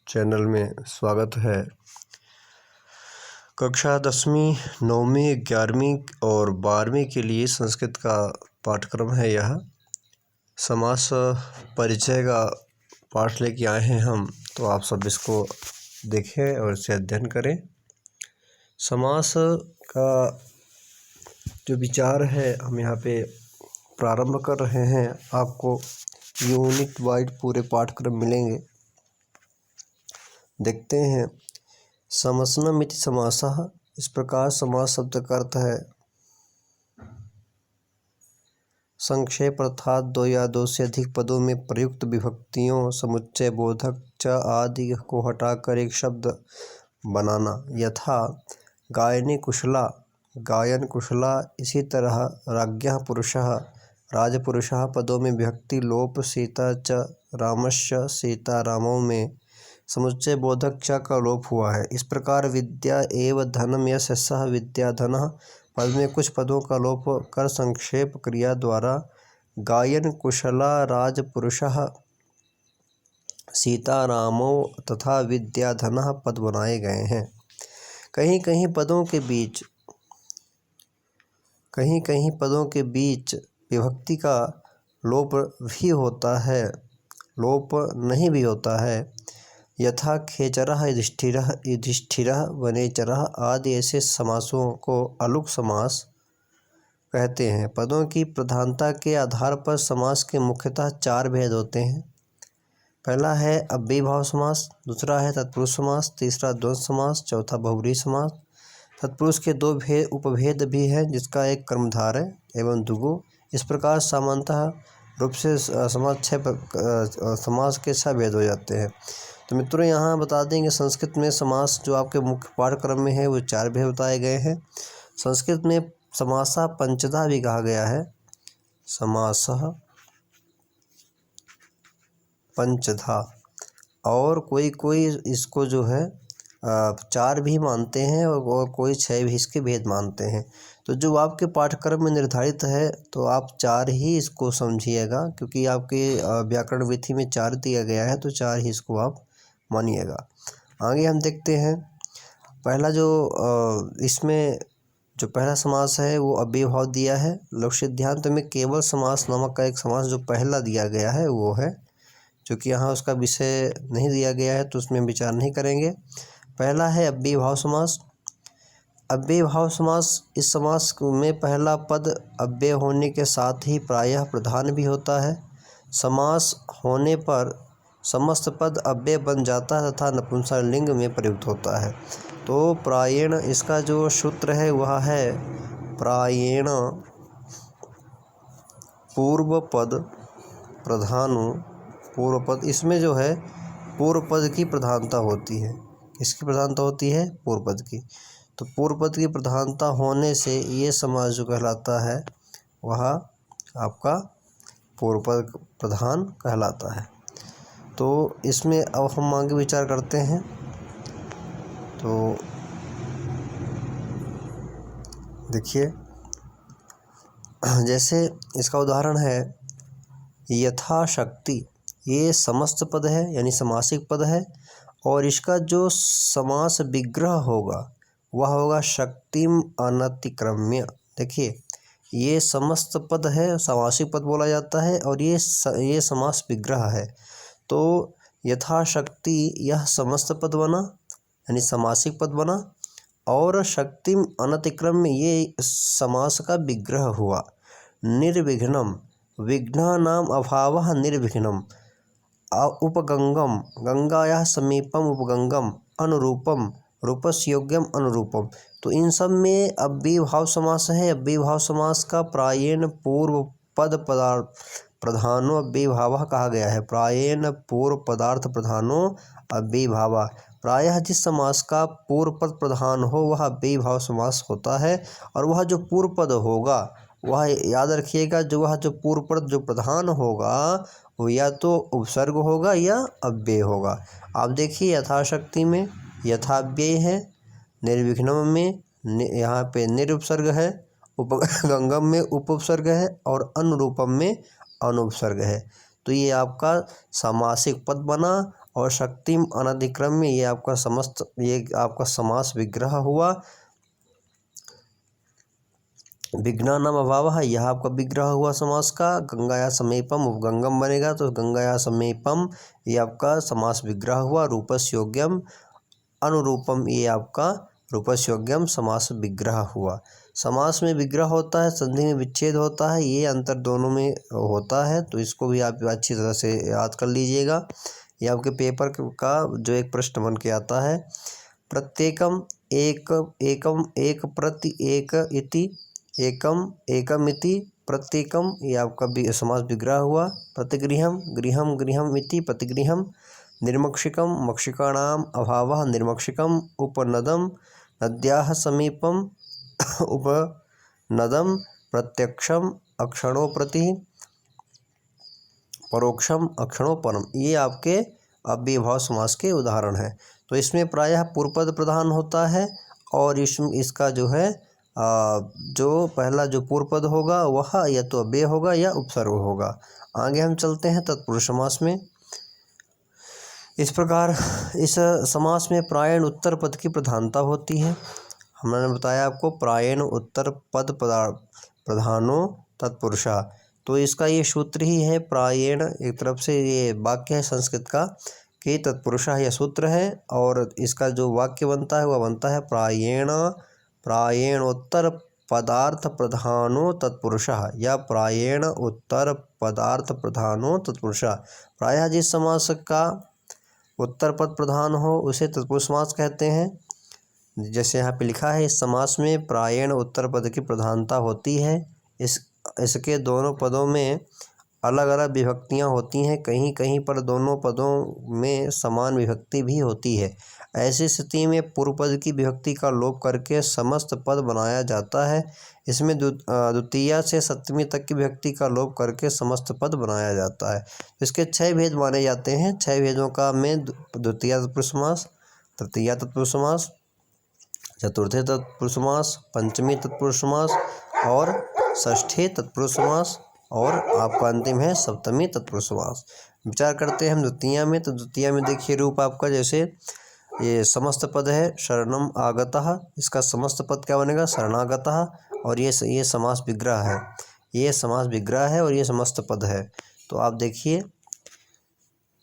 Channel में स्वागत है। कक्षा 10वीं 9वीं 11वीं और 12वीं के लिए संस्कृत का पाठ्यक्रम है। यह समास परिचय का पाठ लेके आए हैं हम, तो आप सब इसको देखें और इसे अध्ययन करें। समास का जो विचार है हम यहाँ पे प्रारंभ कर रहे हैं। आपको यूनिट वाइज पूरे पाठ्यक्रम मिलेंगे। देखते हैं। समसनम इति समासः, इस प्रकार समास शब्द का अर्थ है संक्षेप अर्थात दो या दो से अधिक पदों में प्रयुक्त विभक्तियों, समुच्चय, बोधक, च आदि को हटाकर एक शब्द बनाना। यथा गायने कुशला, गायन कुशला। इसी तरह राज्ञः पुरुषः, राजपुरुषः पदों में विभक्ति लोप। सीता च रामस्य, सीता रामों में समुच्चय बोधक च का लोप हुआ है। इस प्रकार विद्या एव धनम यस्य सः विद्या धनः पद में कुछ पदों का लोप कर संक्षेप क्रिया द्वारा गायन कुशला, राजपुरुषः, सीता रामो तथा विद्या धनः पद बनाए गए हैं। कहीं कहीं पदों के बीच विभक्ति का लोप भी होता है, लोप नहीं भी होता है। यथा खेचरः युधिष्ठिरः, युधिष्ठिरः वनेचरः आदि ऐसे समासों को अलुक समास कहते हैं। पदों की प्रधानता के आधार पर समास के मुख्यतः चार भेद होते हैं। पहला है अव्ययीभाव समास, दूसरा है तत्पुरुष समास, तीसरा द्वंद्व समास, चौथा बहुव्रीहि समास। तत्पुरुष के दो उपभेद भी हैं, जिसका एक कर्मधारय एवं द्विगु। इस प्रकार सामान्यतः रूप से समास के 6 भेद हो जाते हैं। तो मित्रों यहाँ बता देंगे संस्कृत में समास जो आपके मुख्य पाठ्यक्रम में है वो 4 भेद बताए गए हैं। संस्कृत में समासः पंचधा भी कहा गया है। समासः पंचधा, और कोई इसको जो है 4 भी मानते हैं और कोई 6 भी इसके भेद मानते हैं। तो जो आपके पाठ्यक्रम में निर्धारित है तो आप 4 ही इसको समझिएगा, क्योंकि आपके व्याकरण विधि में 4 दिया गया है, तो 4 ही इसको आप मानिएगा। आगे हम देखते हैं। पहला इसमें जो पहला समास है वो अव्ययीभाव दिया है। लोकसिद्धांत में केवल समास नामक का एक समास जो पहला दिया गया है वो है, क्योंकि यहाँ उसका विषय नहीं दिया गया है तो उसमें विचार नहीं करेंगे। पहला है अव्ययीभाव समास। अव्ययीभाव समास, इस समास में पहला पद अव्यय होने के साथ ही प्रायः प्रधान भी होता है। समास होने पर समस्त पद अव्यय बन जाता है तथा नपुंसकलिंग में प्रयुक्त होता है। तो प्रायेण इसका जो सूत्र है वह है प्रायेण पूर्व पद प्रधानो, पूर्व पद, इसमें जो है पूर्व पद की प्रधानता होती है। किसकी प्रधानता होती है? पूर्व पद की। तो पूर्व पद की प्रधानता होने से ये समास जो कहलाता है वह आपका पूर्व पद प्रधान कहलाता है। तो इसमें अब हम आगे विचार करते हैं। तो देखिए, जैसे इसका उदाहरण है यथाशक्ति। ये समस्त पद है यानी समासिक पद है, और इसका जो समास विग्रह होगा वह होगा शक्तिम अनतिक्रम्य। देखिए, ये समस्त पद है, समासिक पद बोला जाता है, और ये समास विग्रह है। तो यथाशक्ति यह समस्त पद बना यानी समासिक पद बना, और शक्तिम अनतिक्रम्य ये समास का विग्रह हुआ। निर्विघ्नम, विघ्नानाम अभावः निर्विघ्नम। उपगंगम, गंगायाः समीपम उपगंगम। अनुरूपम, रूपस्य योग्यम अनुरूपम। तो इन सब में अव्ययीभाव समास है। अव्ययीभाव समास का प्रायेण पूर्व पद प्रधानो अव्ययीभावः कहा गया है। प्रायेण पूर्व पदार्थ प्रधानो अव्ययीभावः। प्रायः जिस समास का पूर्व पद प्रधान हो वह अव्ययीभाव समास होता है, और वह जो पूर्व पद होगा वह याद रखिएगा, वह जो पूर्व पद जो प्रधान होगा वो या तो उपसर्ग होगा या अव्यय होगा। आप देखिए यथाशक्ति में यथाव्यय है, निर्विघ्नम में यहाँ पे निरुपसर्ग है, उपगंगम में उपसर्ग है, और अनुरूपम में अनुपसर्ग है। तो ये आपका समासिक पद बना, और शक्तिम अनधिक्रम्य ये आपका समास विग्रह हुआ। विघ्नानाम अभावः यह आपका विग्रह हुआ समास का। गंगाया समीपम उपगंगम बनेगा तो गंगाया समीपम ये आपका समास विग्रह हुआ। रूपस योग्यम अनुरूपम ये आपका रूपस योग्यम समास विग्रह हुआ। समास में विग्रह होता है, संधि में विच्छेद होता है, ये अंतर दोनों में होता है, तो इसको भी आप अच्छी तरह से याद कर लीजिएगा। ये आपके पेपर का जो एक प्रश्न बन के आता है। प्रत्येकम एकम एक प्रति एक इति एकम एकम इति प्रत्येकम ये आपका समास विग्रह हुआ। प्रतिगृहम गृहम गृहम इति प्रतिगृहम। निर्मक्षिकम मक्षिकाणाम अभावः निर्मक्षिकम। उपनदम नद्याः समीपम उपनदम। प्रत्यक्षम अक्षणों प्रति परोक्षम अक्षणों परम ये आपके अव्ययभाव समास के उदाहरण हैं। तो इसमें प्रायः पूर्वपद प्रधान होता है और इसका जो है जो पहला जो पूर्वपद होगा वह या तो अव्यय होगा या उपसर्ग होगा। आगे हम चलते हैं तत्पुरुष समास में। इस प्रकार इस समास में प्रायण उत्तर पद की प्रधानता होती है। हमने बताया आपको प्रायण उत्तर पद प्रधानो तत्पुरुषा, तो इसका ये सूत्र ही है। प्रायण एक तरफ से ये वाक्य है संस्कृत का कि तत्पुरुषा यह सूत्र है, और इसका जो वाक्य बनता है वह बनता है प्रायणोत्तर पदार्थ प्रधानो तत्पुरुषः या प्रायण उत्तर पदार्थ प्रधानो तत्पुरुषः। प्रायः जिस समास का उत्तर पद प्रधान हो उसे तत्पुरुष समास कहते हैं। जैसे यहाँ पे लिखा है, इस समास में प्रायण उत्तर पद की प्रधानता होती है। इसके दोनों पदों में अलग अलग विभक्तियाँ होती हैं, कहीं कहीं पर दोनों पदों में समान विभक्ति भी होती है। ऐसी स्थिति में पूर्व पद की विभक्ति का लोप करके समस्त पद बनाया जाता है। इसमें द्वितीया से सप्तमी तक की विभक्ति का लोप करके समस्त पद बनाया जाता है। इसके 6 भेद माने जाते हैं। 6 भेदों का में द्वितीया तत्पुरुष समास, तृतीया तत्पुरुष समास, चतुर्थी तत्पुरुष समास, पंचमी तत्पुरुष समास और षष्ठी तत्पुरुष समास, और आपका अंतिम है सप्तमी तत्पुरुष समास। विचार करते हैं हम द्वितीया में। तो द्वितीया में देखिए रूप आपका जैसे ये समस्त पद है शरणम आगतः, इसका समस्त पद क्या बनेगा शरणागतः, और ये समास विग्रह है, ये समास विग्रह है और ये समस्त पद है। तो आप देखिए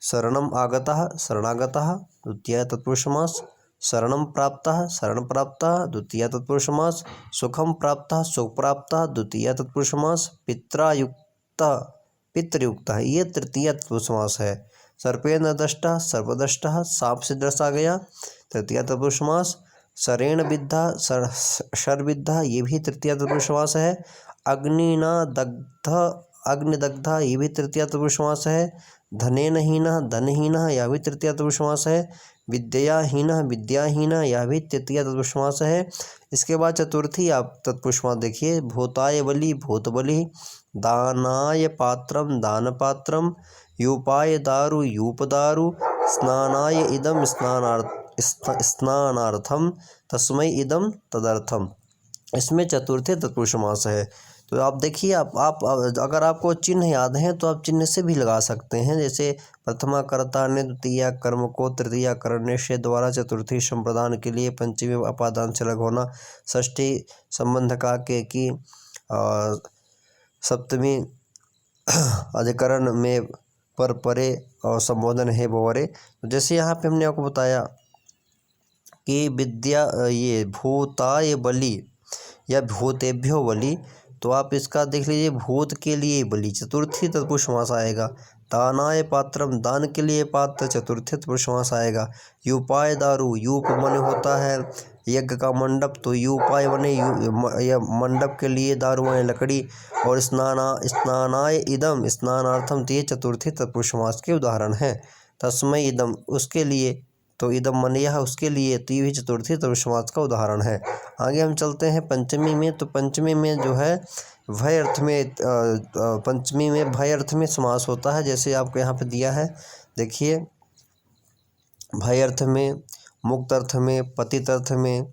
शरणम आगतः शरणागतः द्वितीया तत्पुरुष समास, शरणम प्राप्तः शरण प्राप्तः द्वितीया तत्पुरुष समास, सुखम प्राप्तः सुख प्राप्तः द्वितीया तत्पुरुष समास, पितृयुक्तः ये तृतीया तत्पुरुष समास है। सर्पेण दष्टः सर्पदष्टः सांप से दर्शा गया तृतीया तत्पुरुष समास। शरेण विद्धा शरविद्धा ये भी तृतीया तत्पुरुष समास है। अग्निना दग्ध अग्निदग्धा ये भी तृतीया तत्पुरुष समास है। धनेन हीनः धनहीनः यह भी तृतीया तत्पुरुष समास है। विद्याहीनः विद्याहीनः यह भी तृतीया तत्पुरुष समास है। इसके बाद चतुर्थी आप तत्पुरुष समास देखिए, भूताय बलि भूतबलि, दानाय पात्रम दानपात्रम, यूपाय दारु यूपदारु, स्नानाय इदम स्नानार्थम, तस्मै इदम तदर्थम। इसमें चतुर्थी तत्पुरुष समास है। तो आप देखिए आप अगर आपको चिन्ह याद हैं तो आप चिन्ह से भी लगा सकते हैं। जैसे प्रथमा कर्ता ने द्वितीया कर्म को तृतीया करने से द्वारा चतुर्थी संप्रदान के लिए पंचमी अपादान से लग होना, षष्ठी संबंध का के की सप्तमी अधिकरण में पर परे और संबोधन है बोरे। तो जैसे यहाँ पे हमने आपको बताया कि विद्या ये भूताय बलि या भूतेभ्यो बलि, तो आप इसका देख लीजिए भूत के लिए बलि चतुर्थी तत्पुरुष समास आएगा। दानाय पात्रम दान के लिए पात्र चतुर्थी तत्पुरुष समास आएगा। यूपाय दारु यूप मन होता है यज्ञ का मंडप, तो यूपाय बने मंडप के लिए दारु बने लकड़ी, और स्नानाय इदम स्नानार्थम, तो ये चतुर्थी तत्पुरुष समास के उदाहरण हैं। तस्मै इदम उसके लिए, तो इदम मन यह उसके लिए, तो ये भी चतुर्थी तत्पुरुष समास का उदाहरण है। आगे हम चलते हैं पंचमी में। तो पंचमी में जो है भय अर्थ में पंचमी में भय अर्थ में समास होता है। जैसे आपको यहाँ पे दिया है देखिए, भय अर्थ में, मुक्त अर्थ में, पतित अर्थ में,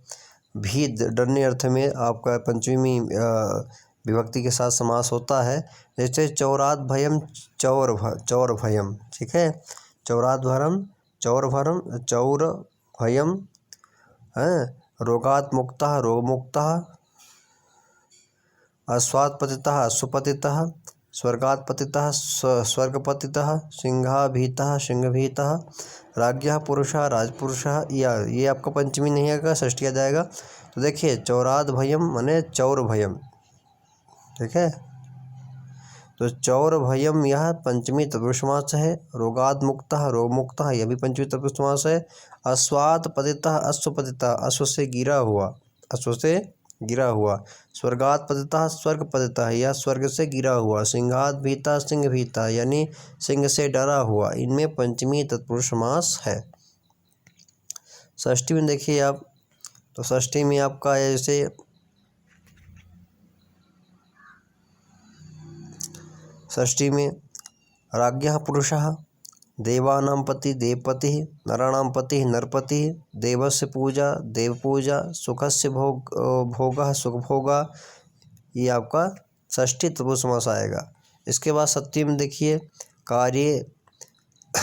भी डरने अर्थ में आपका पंचमी विभक्ति के साथ समास होता है। जैसे चौरात भयम चौर भयम, ठीक है, चौरात भरम चौरभयम रोगात् मुक्तः रोगमुक्तः, अश्वात् पतितः अश्वपतितः, स्वर्गात् पतितः स्वर्गपतितः, सिंहाभीतः सिंहभीतः, राज्ञः पुरुषः राजपुरुषः। ये आपका पंचमी नहीं आएगा, षष्ठी आ जाएगा। तो देखिए चौराद भयम माने चौर भयम, ठीक है। तो चौर भयम यह पंचमी तत्पुरुष समास है। रोगाद मुक्तः रोग मुक्तः यह भी पंचमी तत्पुरुष समास है। अश्वात् पतितः अश्वपतितः अश्व से गिरा हुआ, अश्व से गिरा हुआ। स्वर्गात् पतितः स्वर्ग पतितः या स्वर्ग से गिरा हुआ। सिंहात् भीता सिंह भीता यानी सिंह से डरा हुआ। इनमें पंचमी तत्पुरुष समास है। षष्ठी में देखिए आप, तो षष्ठी में आपका जैसे षष्ठी में राज्ञः पुरुषः, देवानां पति देवपति, नराणां पति नरपति, देवस्य पूजा देवपूजा, सुखस्य भोगः सुखभोगा। ये आपका षष्ठी तत्पुरुष समास आएगा। इसके बाद सप्तमी में देखिए कार्ये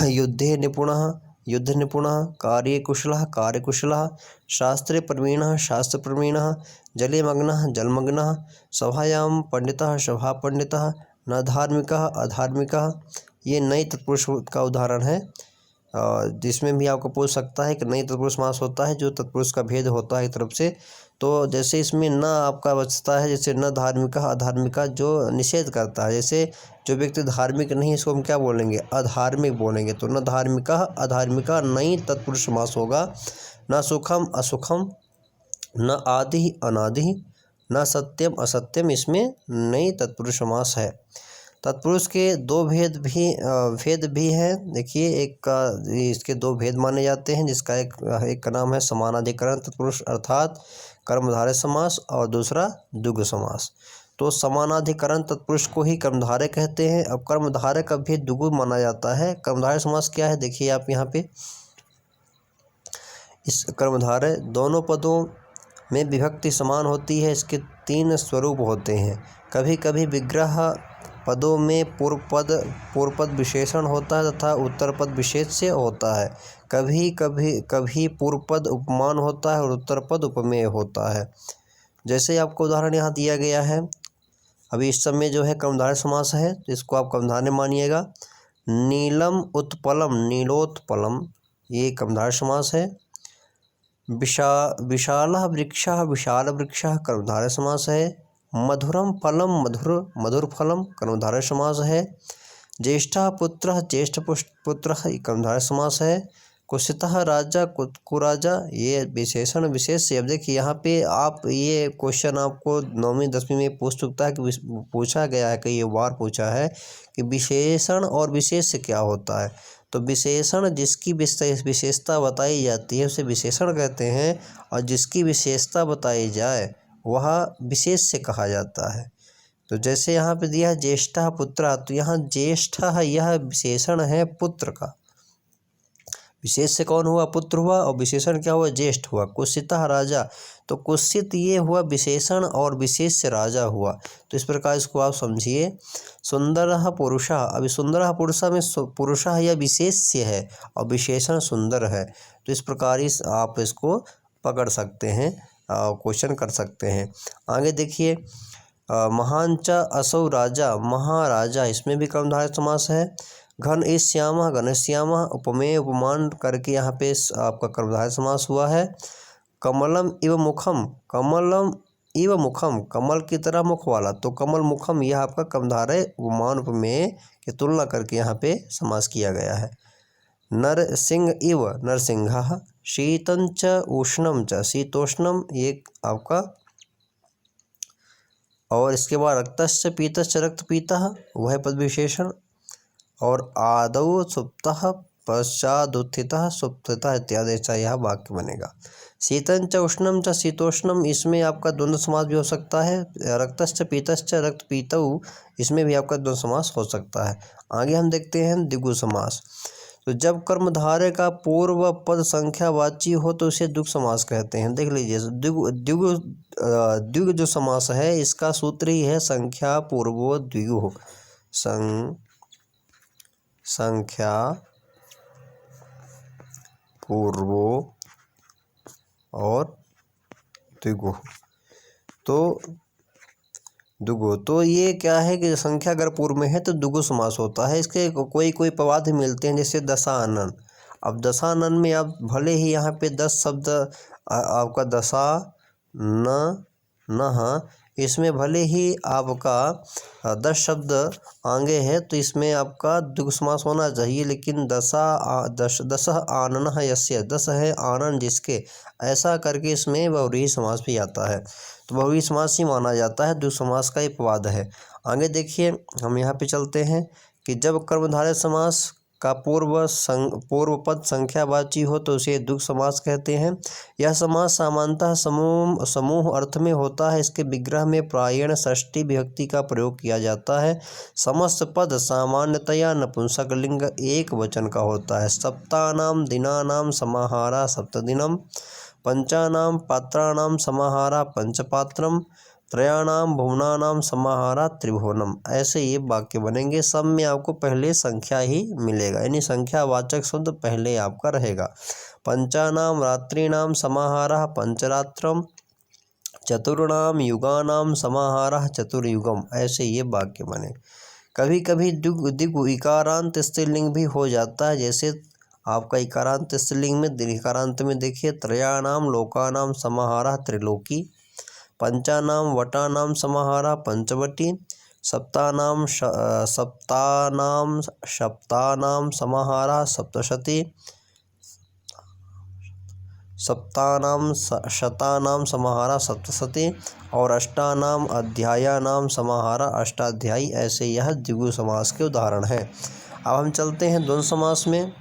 युद्धे निपुणः युद्ध निपुणः, कार्ये कुशलः कार्यकुशलः, शास्त्रे प्रवीणः शास्त्र प्रवीणः, जले मग्नः जलमग्नः, सभायां पंडितः सभा पंडितः, न धार्मिकः अधार्मिकः। ये नई तत्पुरुष का उदाहरण है, जिसमें भी आपको पूछ सकता है कि नई तत्पुरुष समास होता है जो तत्पुरुष का भेद होता है एक तरफ से। तो जैसे इसमें न आपका बचता है, जैसे न धार्मिका अधार्मिका जो निषेध करता है। जैसे जो व्यक्ति धार्मिक नहीं, इसको हम क्या बोलेंगे, अधार्मिक बोलेंगे। तो न धार्मिका अधार्मिका नई तत्पुरुष समास होगा। न सुखम असुखम, न आदि अनादि, न सत्यम असत्यम, इसमें नई तत्पुरुष समास है। तत्पुरुष के दो भेद भी हैं। देखिए एक का इसके दो भेद माने जाते हैं, जिसका एक का नाम है समानाधिकरण तत्पुरुष अर्थात कर्मधारय समास, और दूसरा द्विगु समास। तो समानाधिकरण तत्पुरुष को ही कर्मधारय कहते हैं। अब कर्मधारय का भेद द्विगु माना जाता है। कर्मधारय समास क्या है, देखिए आप यहाँ पे, इस कर्मधारय दोनों पदों में विभक्ति समान होती है। इसके तीन स्वरूप होते हैं। कभी कभी विग्रह पदों में पूर्व पद विशेषण होता है तथा उत्तर पद विशेष से होता है। कभी पूर्व पद उपमान होता है और उत्तर पद उपमेय होता है। जैसे आपको उदाहरण यहाँ दिया गया है, अभी इस समय जो है कर्मधारय समास है, तो इसको आप कर्मधारय मानिएगा। नीलम उत्पलम नीलोत्पलम, ये कर्मधारय समास है। विशालः वृक्षः विशाल वृक्षः कर्मधारय समास है। मधुरम फलम मधुर फलम कर्मधारय समास है। ज्येष्ठः पुत्रः ज्येष्ठ पुत्रः कर्मधारय समास है। कुत्सितः राजा कुराजा, ये विशेषण विशेष से। अब देखिए यहाँ पे आप ये क्वेश्चन आपको 9वीं 10वीं में पूछ सकता है कि पूछा गया है, कई बार पूछा है कि विशेषण और विशेष से क्या होता है। तो विशेषण जिसकी विशेषता बताई जाती है उसे विशेषण कहते हैं, और जिसकी विशेषता बताई जाए वह विशेष से कहा जाता है। तो जैसे यहाँ पे दिया है ज्येष्ठः पुत्रः, तो यहाँ ज्येष्ठः यह विशेषण है पुत्र का। विशेष से कौन हुआ, पुत्र हुआ, और विशेषण क्या हुआ, ज्येष्ठ हुआ। कुत्सितः राजा, तो कुत्सित ये हुआ विशेषण और विशेष से राजा हुआ। तो इस प्रकार इसको आप समझिए। सुंदरः पुरुषः, अभी सुंदरः पुरुषः में पुरुषः यह विशेष से है और विशेषण सुंदर है। तो इस प्रकार आप इसको पकड़ सकते हैं, क्वेश्चन कर सकते हैं। आगे देखिए महान च असौ राजा महाराजा, इसमें भी कर्मधारय समास है। घनश्यामः घनश्यामः, उपमेय उपमान करके यहाँ पे आपका कर्मधारय समास हुआ है। कमलम इव मुखम कमलम इव मुखम, कमल की तरह मुख वाला, तो कमल मुखम यह आपका कर्मधारय उपमान उपमेय की तुलना करके यहाँ पे समास किया गया है। नरसिंह इव नरसिंहः, शीतं च उष्णं च शीतोष्णम, ये आपका। और इसके बाद रक्तस्य पीतस्य रक्तपीतः, वह पद विशेषण। और आदौ सुप्तः पश्चादुत्थितः सुप्तितः इत्यादि ऐसा यह वाक्य बनेगा। शीतं च उष्णं च शीतोष्णम, इसमें आपका द्वंद्व समास भी हो सकता है। रक्तश्च पीतश्च रक्तपीतौ, इसमें भी आपका द्वंद्व समास हो सकता है। आगे हम देखते हैं द्विगु समास। तो जब कर्मधारय का पूर्व पद संख्यावाची हो तो उसे द्विगु समास कहते हैं। देख लीजिए द्विगु जो समास है इसका सूत्र ही है संख्या पूर्वो द्विगु। संख्या पूर्वो और द्विगु। तो ये क्या है कि संख्या अगर पूर्व में है तो द्विगु समास होता है। इसके कोई कोई पवाद मिलते हैं, जैसे दशानन। अब दशानन में आप भले ही यहाँ पे 10 शब्द आपका दशा न नह, इसमें भले ही आपका 10 शब्द आगे है तो इसमें आपका द्विगु समास होना चाहिए, लेकिन दस आनन यस्य, 10 है आनन जिसके, ऐसा करके इसमें बहुव्रीहि समास भी आता है। तो बहुव्रीहि समास ही माना जाता है, द्विगु समास का एक अपवाद है। आगे देखिए, हम यहाँ पे चलते हैं कि जब कर्मधारय समास का पूर्व पद संख्यावाची हो तो उसे द्विगु समास कहते हैं। यह समास सामान्यतः समूह अर्थ में होता है। इसके विग्रह में प्रायेण षष्ठी विभक्ति का प्रयोग किया जाता है। समस्त पद सामान्यतया नपुंसक लिंग एक वचन का होता है। सप्तानाम दिनानाम समाहारा सप्तदिनम, पंचानाम पात्राणाम समाहारा पंचपात्रम, त्रयाणाम भुवनानाम समाहारा त्रिभुवनम। ऐसे ये वाक्य बनेंगे। सब में आपको पहले संख्या ही मिलेगा, यानी संख्यावाचक शब्द पहले आपका रहेगा। पंचानाम रात्रीणाम समाहारा पंचरात्रम, चतुर्णाम युगानाम समाहारा चतुर्युगम। ऐसे ये वाक्य बने। कभी कभी द्विगु इकारांत स्त्रीलिंग भी हो जाता है, जैसे आपका इकारांत स्त्रीलिंग में दीर्घकारांत में देखिए, त्रयाणाम लोकानाम समाहारा त्रिलोकी, पंचानाम वटानाम समाहारा पंचवटी, सप्तानाम समाहारा सप्तशती, सप्तानाम शतानाम समाहारा सप्तशती, और अष्टानाम अध्यायानाम समाहारा अष्टाध्यायी। ऐसे यह द्विगु समास के उदाहरण हैं। अब हम चलते हैं द्वंद्व समास में।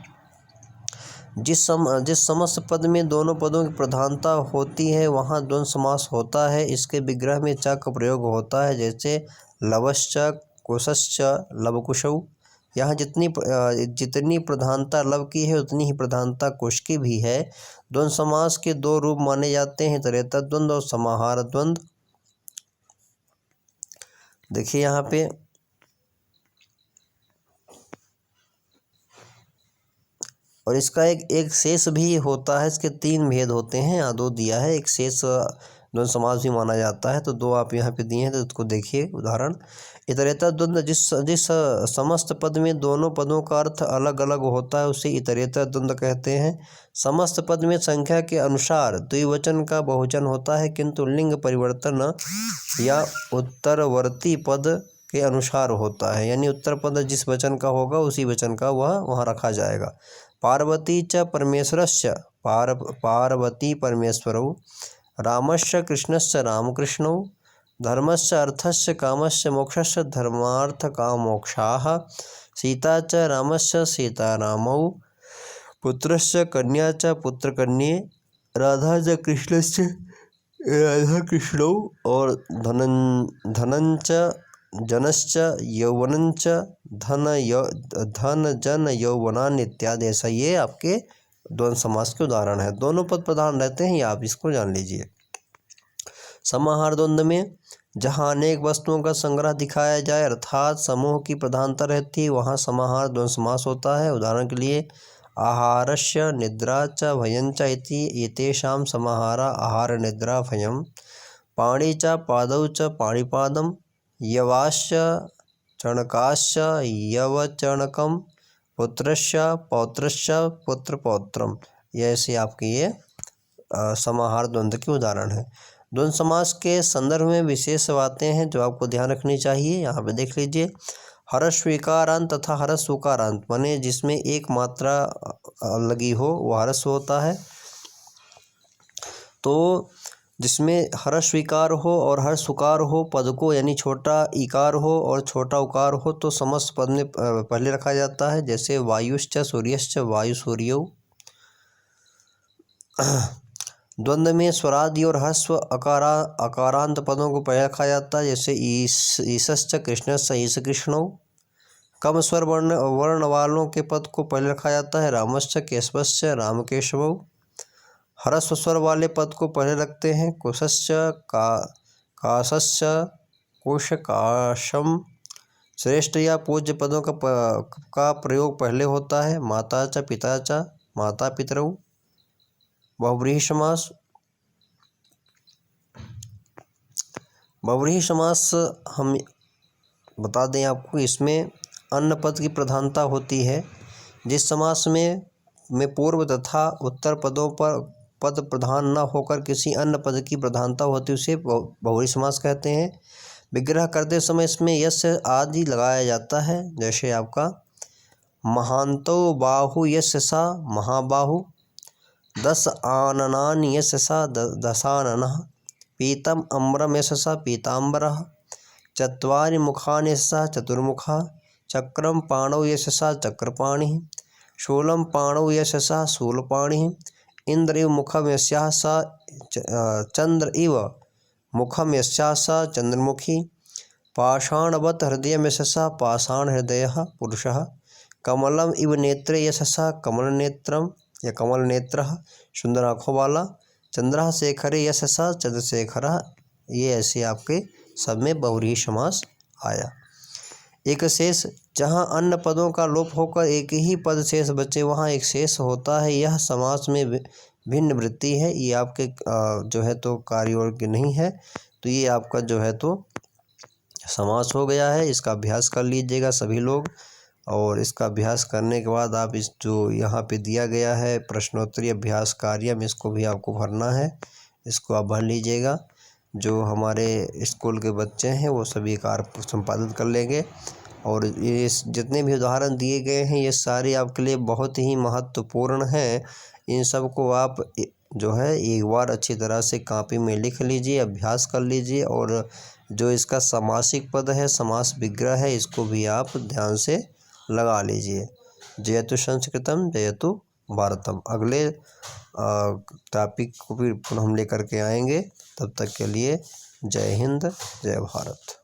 जिस समस्त पद में दोनों पदों की प्रधानता होती है वहाँ द्वंद्व समास होता है। इसके विग्रह में च का प्रयोग होता है, जैसे लवश्च कुशश्च लवकुशौ। यहाँ जितनी प्रधानता लव की है उतनी ही प्रधानता कुश की भी है। द्वंद्व समास के दो रूप माने जाते हैं, इतरेतर द्वंद्व और समाहार द्वंद्व। देखिए यहाँ पे और इसका एक शेष भी होता है। इसके 3 भेद होते हैं, यहाँ 2 दिया है। एक शेष द्वंद्व समास भी माना जाता है, तो 2 आप यहाँ पे दिए हैं, तो उसको देखिए उदाहरण। इतरेतर द्वंद्व जिस समस्त पद में दोनों पदों का अर्थ अलग अलग होता है उसे इतरेतर द्वंद्व कहते हैं। समस्त पद में संख्या के अनुसार द्विवचन का बहुवचन होता है, किंतु लिंग परिवर्तन या उत्तरवर्ती पद के अनुसार होता है, यानी उत्तर पद जिस वचन का होगा उसी वचन का वह वहाँ रखा जाएगा। पार्वती च परमेश्वरस्य पार्वती परमेश्वरौ, रामस्य कृष्णस्य रामकृष्णौ, धर्मस्य अर्थस्य कामस्य मोक्षस्य धर्मार्थ कामोक्षाः, सीता च रामस्य सीतारामौ, पुत्रस्य कन्या च पुत्रकन्ये, राधा च कृष्णस्य राधाकृष्णौ, और धनञ्च जनश्च यौवनञ्च धन जन यौवनान इत्यादि। ऐसा ये आपके द्वंद्व समास के उदाहरण है। दोनों पद प्रधान रहते हैं, ये आप इसको जान लीजिए। समाहार द्वंद्व में जहाँ अनेक वस्तुओं का संग्रह दिखाया जाए अर्थात समूह की प्रधानता रहती है वहाँ समाहार द्वंद्व समास होता है। उदाहरण के लिए आहारस्य निद्रा च भयं च इति एतेषां समाहारा आहार निद्रा भयं, पाणि च पादौ च पाणिपादं, यवाश्च चणकाश्च यवचणकं, पुत्रस्य पौत्रस्य पुत्रपौत्रम। ये ऐसे आपके ये समाहार द्वंद्व के उदाहरण हैं। द्वंद्व समास के संदर्भ में विशेष बातें हैं जो आपको ध्यान रखनी चाहिए। यहाँ पे देख लीजिए, हरस्वीकारांत तथा हरस्वकारांत माने जिसमें एक मात्रा लगी हो वो हरस्व होता है। तो जिसमें हर्ष स्वीकार हो और हर्ष सुकार हो पद को, यानी छोटा इकार हो और छोटा उकार हो तो समस्त पद में पहले रखा जाता है, जैसे वायुश्च सूर्यश्च वायु सूर्यौ। द्वंद्व में स्वरादि और हस्व अकारांत पदों को पहले रखा जाता है, जैसे ईशश्च कृष्णश्च ईश कृष्णौ। कम स्वर वर्ण वालों के पद को पहले रखा जाता है, रामश्च केशवश्च राम केशवौ। हरस्व स्वर वाले पद को पहले रखते हैं, कुशश्च काशश्च कुश काशम। श्रेष्ठ या पूज्य पदों का प्रयोग पहले होता है, माता च पिता च माता पितरौ। बहुव्रीहि समास। बहुव्रीहि समास हम बता दें आपको, इसमें अन्य पद की प्रधानता होती है। जिस समास में पूर्व तथा उत्तर पदों पर पद प्रधान न होकर किसी अन्य पद की प्रधानता होती है उसे बहुव्रीहि समास कहते हैं। विग्रह करते समय इसमें यश आदि लगाया जाता है। जैसे आपका महांतो बाहु यस्य सा महाबाहु, दस आननानि यस्य सा दशाननः, पीतम अम्बरम यस्य सा पीताम्बरः, चत्वारि मुखानि यस्य सा चतुर्मुखः, चक्रम पाणौ यस्य सा चक्रपाणिः, शूलं पाणौ यस्य सा शूलपाणिः, इंद्र इव मुखम यस्याः सा चंद्र इव मुखम यस्याः सा चंद्रमुखी, पाषाणवत् हृदयं यस्य सा पाषाण हृदयः पुरुषः, कमलम इव नेत्रे यस्य सा कमलनेत्रम या कमलनेत्रः सुंदर आँखों वाला, चंद्रशेखरे यस्य सा चंद्रशेखरः। ये ऐसे आपके सब में बहुव्रीहि समास आया। एक शेष, जहाँ अन्य पदों का लोप होकर एक ही पद शेष बचे वहाँ एक शेष होता है। यह समास में भिन्न वृत्ति है। ये आपके जो है तो कार्यों की नहीं है। तो ये आपका जो है तो समास हो गया है। इसका अभ्यास कर लीजिएगा सभी लोग, और इसका अभ्यास करने के बाद आप इस जो यहाँ पे दिया गया है प्रश्नोत्तरी अभ्यास कार्यम, इसको भी आपको भरना है। इसको आप भर लीजिएगा। जो हमारे स्कूल के बच्चे हैं वो सभी कार्य संपादित कर लेंगे। और ये जितने भी उदाहरण दिए गए हैं ये सारे आपके लिए बहुत ही महत्वपूर्ण हैं। इन सब को आप जो है एक बार अच्छी तरह से कॉपी में लिख लीजिए, अभ्यास कर लीजिए। और जो इसका समासिक पद है, समास विग्रह है, इसको भी आप ध्यान से लगा लीजिए। जयतु संस्कृतम जयतु भारतम। अगले टॉपिक को भी हम लेकर के आएंगे। तब तक के लिए जय हिंद, जय भारत।